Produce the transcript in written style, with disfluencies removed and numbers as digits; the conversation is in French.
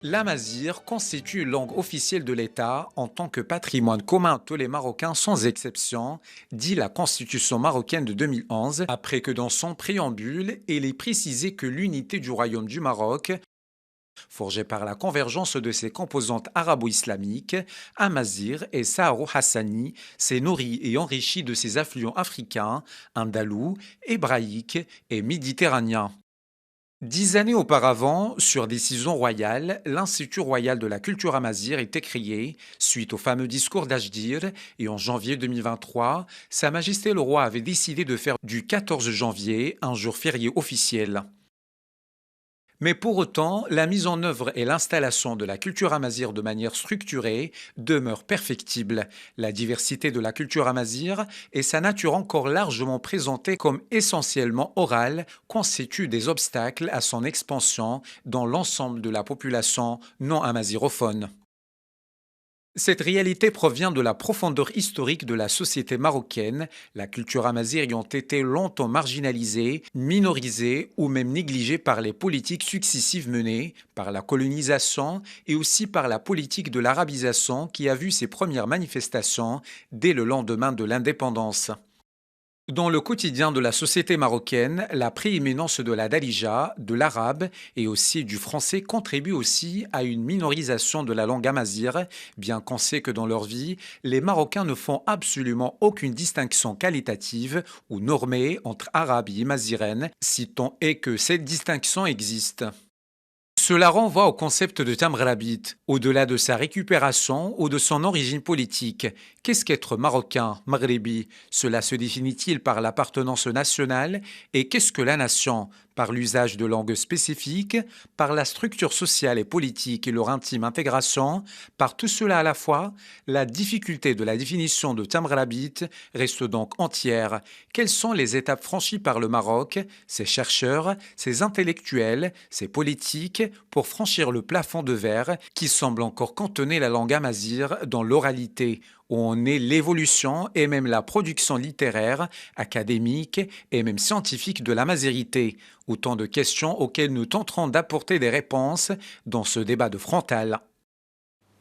L'amazigh constitue une langue officielle de l'État en tant que patrimoine commun à tous les Marocains sans exception, dit la Constitution marocaine de 2011, après que dans son préambule, il est précisé que l'unité du Royaume du Maroc, forgée par la convergence de ses composantes arabo-islamiques, amazigh et saharo-hassani, s'est nourrie et enrichie de ses affluents africains, andalous, hébraïques et méditerranéens. 10 années auparavant, sur décision royale, l'Institut royal de la culture amazigh était créé suite au fameux discours d'Ajdir et en janvier 2023, Sa Majesté le Roi avait décidé de faire du 14 janvier un jour férié officiel. Mais pour autant, la mise en œuvre et l'installation de la culture amazigh de manière structurée demeurent perfectibles. La diversité de la culture amazigh et sa nature encore largement présentée comme essentiellement orale constituent des obstacles à son expansion dans l'ensemble de la population non amazirophone. Cette réalité provient de la profondeur historique de la société marocaine, la culture amazigh ayant été longtemps marginalisée, minorisée ou même négligée par les politiques successives menées, par la colonisation et aussi par la politique de l'arabisation qui a vu ses premières manifestations dès le lendemain de l'indépendance. Dans le quotidien de la société marocaine, la prééminence de la dalija, de l'arabe et aussi du français contribue aussi à une minorisation de la langue amazigh, bien qu'on sait que dans leur vie, les Marocains ne font absolument aucune distinction qualitative ou normée entre arabe et amazighen, si tant est que cette distinction existe. Cela renvoie au concept de Tamrabit, au-delà de sa récupération ou de son origine politique. Qu'est-ce qu'être marocain, maghrébi? Cela se définit-il par l'appartenance nationale? Et qu'est-ce que la nation? Par l'usage de langues spécifiques, par la structure sociale et politique et leur intime intégration, par tout cela à la fois, la difficulté de la définition de Tamrabit reste donc entière. Quelles sont les étapes franchies par le Maroc, ses chercheurs, ses intellectuels, ses politiques, pour franchir le plafond de verre qui semble encore cantonner la langue amazigh dans l'oralité, où en est l'évolution et même la production littéraire, académique et même scientifique de l'amazirité. Autant de questions auxquelles nous tenterons d'apporter des réponses dans ce débat de frontal.